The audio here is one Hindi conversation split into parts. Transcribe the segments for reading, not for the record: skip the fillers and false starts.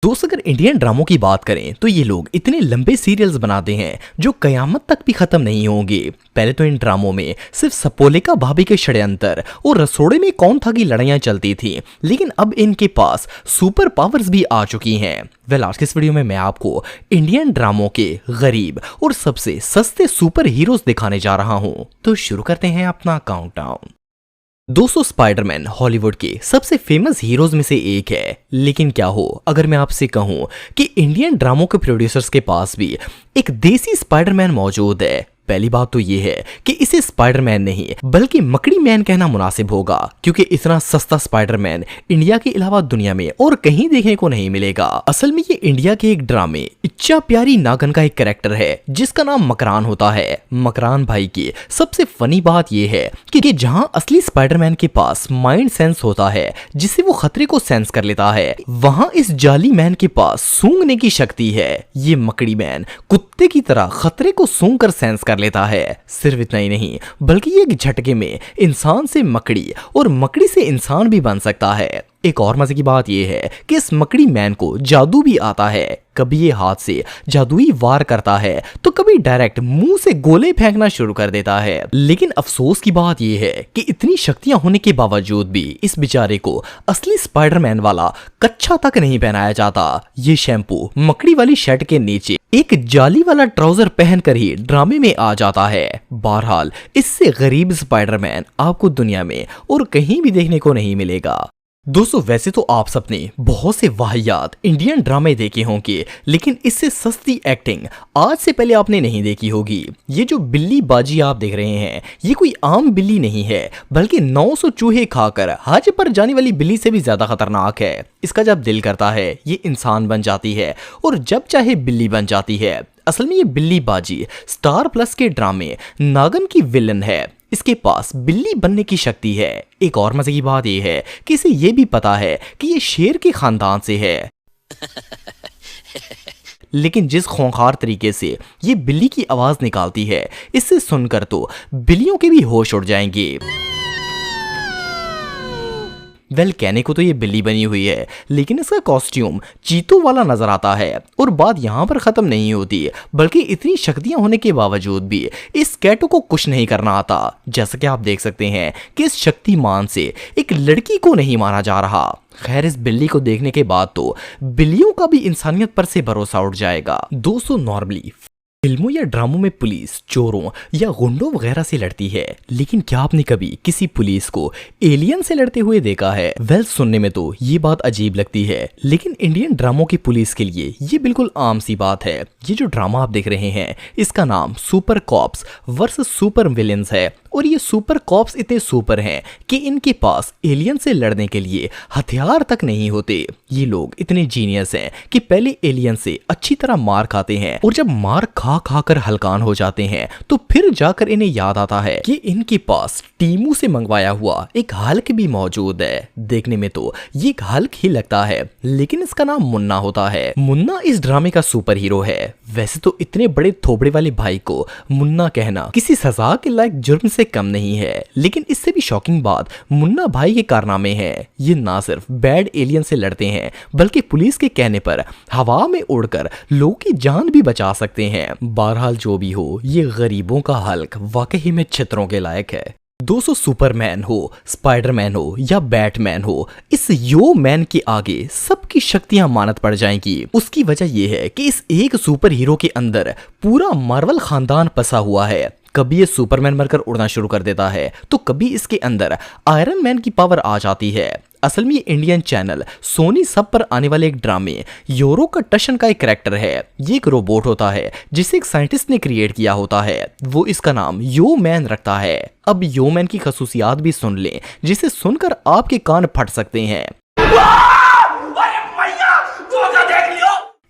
दोस्त अगर इंडियन ड्रामों की बात करें तो ये लोग इतने लंबे सीरियल्स बनाते हैं जो कयामत तक भी खत्म नहीं होंगे। पहले तो इन ड्रामों में सिर्फ सपोलिका भाभी के षड्यंत्र और रसोड़े में कौन था की लड़ाइयां चलती थी, लेकिन अब इनके पास सुपर पावर्स भी आ चुकी हैं। आज की इस वीडियो में मैं आपको इंडियन ड्रामों के गरीब और सबसे सस्ते सुपर हीरोज दिखाने जा रहा हूं। तो शुरू करते हैं अपना काउंटडाउन। दोस्तों, स्पाइडरमैन हॉलीवुड के सबसे फेमस हीरोज में से एक है, लेकिन क्या हो अगर मैं आपसे कहूं कि इंडियन ड्रामों के प्रोड्यूसर्स के पास भी एक देसी स्पाइडरमैन मौजूद है। पहली बात तो ये है कि इसे स्पाइडरमैन नहीं बल्कि मकड़ी मैन कहना मुनासिब होगा, क्योंकि इतना सस्ता स्पाइडरमैन इंडिया के अलावा दुनिया में और कहीं देखने को नहीं मिलेगा। असल में ये इंडिया के एक ड्रामे इच्छा प्यारी नागन का एक कैरेक्टर है जिसका नाम मकरान होता है। मकरान भाई की सबसे फनी बात यह है कि जहां असली स्पाइडरमैन के पास माइंड सेंस होता है जिससे वो खतरे को सेंस कर लेता है, वहां इस जाली मैन के पास सूंघने की शक्ति है। ये मकड़ी मैन कुत्ते की तरह खतरे को सूंघ कर सेंस कर लेता है। सिर्फ इतना ही नहीं बल्कि एक झटके में इंसान से मकड़ी और मकड़ी से इंसान भी बन सकता है। एक और मजे की बात यह है कि इस मकड़ी मैन को जादू भी आता है। कभी ये हाथ से जादुई वार करता है तो कभी डायरेक्ट मुंह से गोले फेंकना शुरू कर देता है। लेकिन अफसोस की बात यह है कि इतनी शक्तियां होने के बावजूद भी इस बेचारे को असली स्पाइडरमैन वाला कच्छा तक नहीं पहनाया जाता। ये शैम्पू मकड़ी वाली शर्ट के नीचे एक जाली वाला ट्राउजर पहनकर ही ड्रामे में आ जाता है। बहरहाल इससे गरीब स्पाइडरमैन आपको दुनिया में और कहीं भी देखने को नहीं मिलेगा। दोस्तों, वैसे तो आप सबने बहुत से वाहियात इंडियन ड्रामे देखे होंगे, लेकिन इससे सस्ती एक्टिंग आज से पहले आपने नहीं देखी होगी। ये जो बिल्ली बाजी आप देख रहे हैं ये कोई आम बिल्ली नहीं है, बल्कि 900 चूहे खाकर हज पर जाने वाली बिल्ली से भी ज्यादा खतरनाक है। इसका जब दिल करता है ये इंसान बन जाती है और जब चाहे बिल्ली बन जाती है। असल में ये बिल्ली बाजी स्टार प्लस के ड्रामे नागन की विलन है। इसके पास बिल्ली बनने की शक्ति है। एक और मजे की बात यह है कि इसे ये भी पता है कि ये शेर के खानदान से है। लेकिन जिस खूंखार तरीके से ये बिल्ली की आवाज निकालती है, इससे सुनकर तो बिल्लियों के भी होश उड़ जाएंगे। कहने को तो ये बिल्ली बनी हुई है, लेकिन इसका कॉस्ट्यूम चीतों वाला नजर आता है। और बात यहाँ पर खत्म नहीं होती, बल्कि इतनी शक्तियां होने के बावजूद भी इस कैटो को कुछ नहीं करना आता। जैसा कि आप देख सकते हैं कि इस शक्तिमान से एक लड़की को नहीं मारा जा रहा। खैर, इस बिल्ली को देखने के बाद तो बिल्लियों का भी इंसानियत पर से भरोसा उठ जाएगा। दोस्तों, नॉर्मली फिल्मों या ड्रामों में पुलिस चोरों या गुंडों वगैरह से लड़ती है, लेकिन क्या आपने कभी किसी पुलिस को एलियन से लड़ते हुए देखा है? सुनने में तो ये बात अजीब लगती है, लेकिन इंडियन ड्रामों की पुलिस के लिए ये बिल्कुल आम सी बात है। ये जो ड्रामा आप देख रहे हैं इसका नाम super cops versus super villains है। और ये सुपर कॉप्स इतने सुपर हैं कि इनके पास एलियन से लड़ने के लिए हथियार तक नहीं होते। ये लोग इतने जीनियस हैं कि पहले एलियन से अच्छी तरह मार खाते हैं, और जब मार खा खाकर हलकान हो जाते हैं तो फिर जाकर इन्हें याद आता है कि इनके पास टीमू से मंगवाया हुआ एक हल्क भी मौजूद है। देखने में तो ये एक हल्क ही लगता है, लेकिन इसका नाम मुन्ना होता है। मुन्ना इस ड्रामे का सुपर हीरो है। वैसे तो इतने बड़े थोबड़े वाले भाई को मुन्ना कहना किसी सजा के लायक जुर्म से कम नहीं है, लेकिन इससे भी शॉकिंग बात मुन्ना भाई के कारनामे हैं। ये ना सिर्फ बैड एलियन से लड़ते हैं, बल्कि पुलिस के कहने पर हवा में उड़कर लोगों की जान भी बचा सकते हैं। बहरहाल जो भी हो, ये गरीबों का हल्क वाकई में चित्रों के लायक है। दोस्तों, सुपरमैन हो, स्पाइडरमैन हो या बैटमैन हो, इस यो मैन के आगे सबकी शक्तियां मानत पड़ जाएंगी। उसकी वजह यह है कि इस एक सुपर हीरो के अंदर पूरा मार्वल खानदान पसा हुआ है। कभी ये सुपरमैन बनकर उड़ना शुरू कर देता है तो कभी इसके अंदर आयरन मैन की पावर आ जाती है। असल में ये इंडियन चैनल सोनी सब पर आने वाले एक ड्रामे यूरो का टशन का एक कैरेक्टर है। ये एक रोबोट होता है जिसे एक साइंटिस्ट ने क्रिएट किया होता है। वो इसका नाम यो मैन रखता है। अब यो मैन की खसूसियात भी सुन लें, जिसे सुनकर आपके कान फट सकते हैं।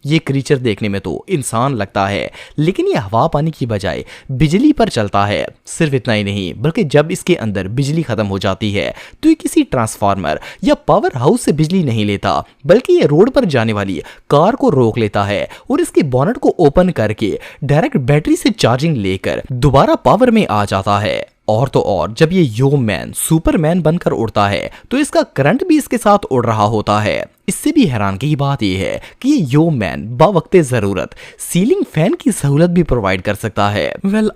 ये क्रीचर देखने में तो इंसान लगता है, लेकिन ये हवा पानी की बजाय बिजली पर चलता है। सिर्फ इतना ही नहीं, बल्कि जब इसके अंदर बिजली खत्म हो जाती है तो ये किसी ट्रांसफार्मर या पावर हाउस से बिजली नहीं लेता, बल्कि ये रोड पर जाने वाली कार को रोक लेता है और इसके बोनट को ओपन करके डायरेक्ट बैटरी से चार्जिंग लेकर दोबारा पावर में आ जाता है। और तो और जब ये यो मैन सुपरमैन बनकर उड़ता है तो इसका करंट भी इसके साथ उड़ रहा होता है। इससे भी हैरानगी की बात यह है कि ये यो मैन बावक्ते जरूरत सीलिंग फैन की सहूलत भी प्रोवाइड कर सकता है।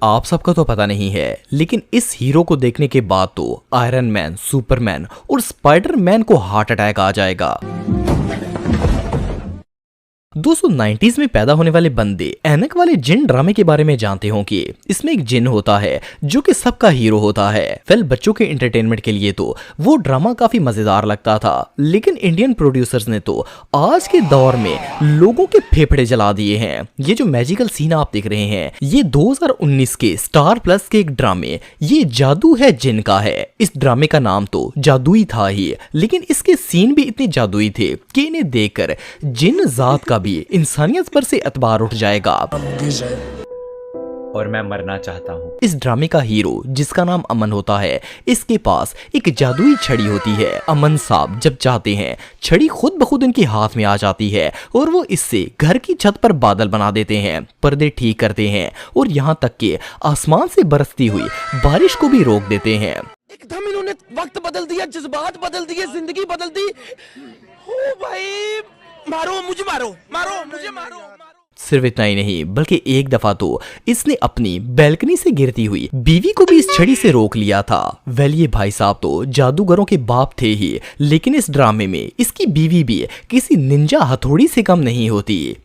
आप सबका तो पता नहीं है, लेकिन इस हीरो को देखने के बाद तो आयरन मैन, सुपरमैन और स्पाइडरमैन को हार्ट अटैक आ जाएगा। 290s में पैदा होने वाले बंदे ऐनक वाले जिन ड्रामे के बारे में जानते होंगे। इसमें एक जिन होता है जो कि सबका हीरो होता है। बच्चों के एंटरटेनमेंट के लिए तो वो ड्रामा काफी मजेदार लगता था, लेकिन इंडियन प्रोड्यूसर्स ने तो आज के दौर में लोगों के फेफड़े जला दिए हैं। ये जो मैजिकल सीन आप देख रहे हैं, ये 2019 के स्टार प्लस के एक ड्रामे ये जादू है जिन का है। इस ड्रामे का नाम तो जादुई था ही, लेकिन इसके सीन भी इतने जादुई थे कि इन्हें देखकर जिन जात का भी इंसानियत पर से एतबार उठ जाएगा। और मैं मरना चाहता हूँ। इस ड्रामे का हीरो जिसका नाम अमन होता है, इसके पास एक जादुई छड़ी होती है। अमन साहब जब चाहते हैं छड़ी खुद ब खुद इनके हाथ में आ जाती है और वो इससे घर की छत पर बादल बना देते हैं, पर्दे ठीक करते हैं और यहाँ तक कि आसमान से बरसती हुई बारिश को भी रोक देते हैं। एकदम इन्होंने वक्त बदल दिया, जज्बात बदल दिए, जिंदगी बदल दी। ओ भाई, मारो मुझे, मारो मुझे, मारो। सिर्फ इतना ही नहीं, बल्कि एक दफा तो इसने अपनी बैल्कनी से गिरती हुई बीवी को भी इस छड़ी से रोक लिया था। ये भाई साहब तो जादूगरों के बाप थे ही, लेकिन इस ड्रामे में इसकी बीवी भी किसी निंजा हथौड़ी से कम नहीं होती।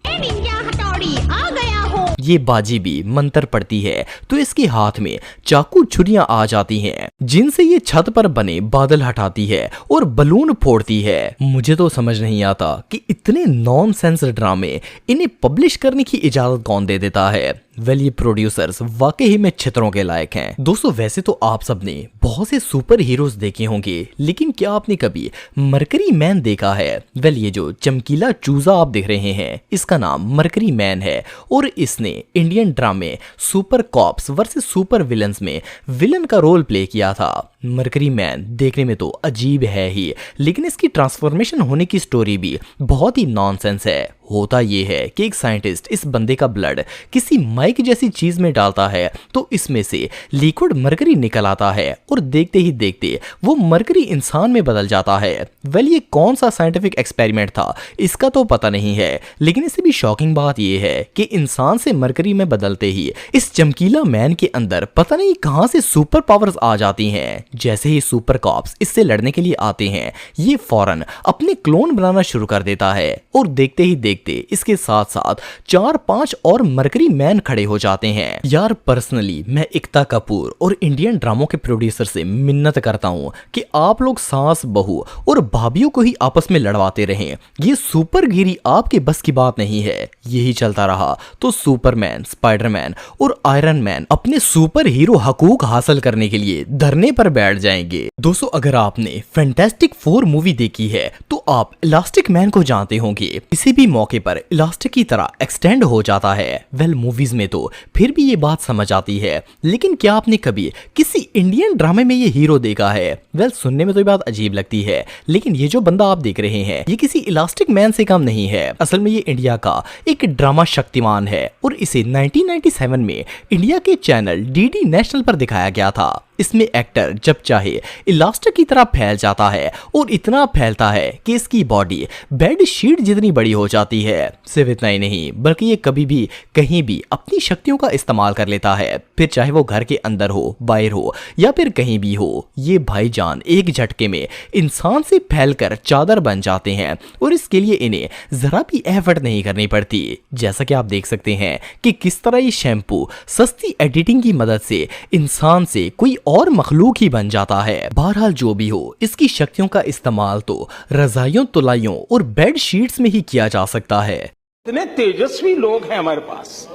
ये बाजी भी मंत्र पड़ती है तो इसके हाथ में चाकू छुरियां आ जाती हैं, जिनसे ये छत पर बने बादल हटाती है और बलून फोड़ती है। मुझे तो समझ नहीं आता कि इतने नॉनसेंस ड्रामे इन्हें पब्लिश करने की इजाजत कौन दे देता है। ये प्रोड्यूसर्स वाकई में छित्रों के लायक हैं। दोस्तों, वैसे तो आप सबने बहुत से सुपर हीरोज देखे होंगे, लेकिन क्या आपने कभी मरकरी मैन देखा है? ये जो चमकीला चूजा आप देख रहे हैं, इसका नाम मरकरी मैन है और इसने इंडियन ड्रामे super cops versus super villains में विलन का रोल प्ले किया था। मरकरी मैन देखने में तो अजीब है ही, लेकिन इसकी ट्रांसफॉर्मेशन होने की स्टोरी भी बहुत ही नॉनसेंस है। होता यह है कि एक साइंटिस्ट इस बंदे का ब्लड किसी माइक जैसी चीज में डालता है तो इसमें से लिक्विड मरकरी निकल आता है और देखते ही देखते वो मरकरी इंसान में बदल जाता है। ये कौन सा साइंटिफिक एक्सपेरिमेंट था इसका तो पता नहीं है, लेकिन इससे भी शॉकिंग बात यह है कि इंसान से मरकरी में बदलते ही इस चमकीला मैन के अंदर पता नहीं कहां से सुपर पावर्स आ जाती हैं। जैसे ही सुपर कॉप्स इससे लड़ने के लिए आते हैं, ये फौरन अपने क्लोन बनाना शुरू कर देता है और देखते ही देखते इसके साथ साथ 4-5 और मरकरी मैन खड़े हो जाते हैं। यार, पर्सनली मैं एकता कपूर और इंडियन ड्रामों के प्रोड्यूसर से मिन्नत करता हूं कि आप लोग सास, बहू और भाभियों को ही आपस में लड़वाते रहें। ये सुपरगिरी आपके बस की बात नहीं है। यही चलता रहा तो सुपरमैन, स्पाइडरमैन और आयरन मैन अपने सुपर हीरो हकूक हासिल करने के लिए धरने पर बैठ जाएंगे। दोस्तों, अगर आपने फैंटास्टिक 4 मूवी देखी है तो आप इलास्टिक मैन को जानते होंगे। किसी भी मौके पर इलास्टिक की तरह एक्सटेंड हो जाता है। मूवीज में तो फिर भी ये बात समझ आती है, लेकिन क्या आपने कभी किसी इंडियन ड्रामे में ये हीरो देखा है? सुनने में तो ये बात अजीब लगती है, लेकिन ये जो बंदा आप देख रहे हैं ये किसी इलास्टिक मैन से कम नहीं है। असल में ये इंडिया का एक ड्रामा शक्तिमान है और इसे 1997 में इंडिया के चैनल डीडी नेशनल पर दिखाया गया था। इसमें एक्टर जब चाहे इलास्टिक की तरह फैल जाता है और इतना फैलता है कि इसकी बॉडी बेड शीट जितनी बड़ी हो जाती है। सिर्फ इतना ही नहीं, बल्कि ये कभी भी कहीं भी अपनी शक्तियों का इस्तेमाल कर लेता है, फिर चाहे वो घर के अंदर हो, बाहर हो या फिर कहीं भी हो। ये भाईजान एक झटके में इंसान से फैलकर चादर बन जाते हैं और इसके लिए इन्हें जरा भी एफर्ट नहीं करनी पड़ती। जैसा कि आप देख सकते हैं कि किस तरह ये शैम्पू सस्ती एडिटिंग की मदद से इंसान से कोई और मखलूक ही बन जाता है। बहरहाल जो भी हो, इसकी शक्तियों का इस्तेमाल तो रजाइयों, तुलाइयों और बेड शीट्स में ही किया जा सकता है। कितने तेजस्वी लोग हैं हमारे पास,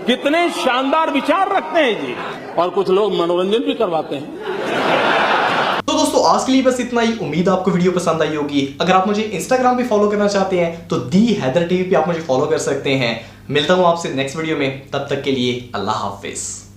कितने शानदार विचार रखते हैं जी, और कुछ लोग मनोरंजन भी करवाते हैं। तो दोस्तों, आज के लिए बस इतना ही। उम्मीद आपको वीडियो पसंद आई होगी। अगर आप मुझे इंस्टाग्राम पे फॉलो करना चाहते हैं तो दी हैदर टीवी पे आप मुझे फॉलो कर सकते हैं। मिलता हूं आपसे नेक्स्ट वीडियो में, तब तक के लिए अल्लाह हाफिज।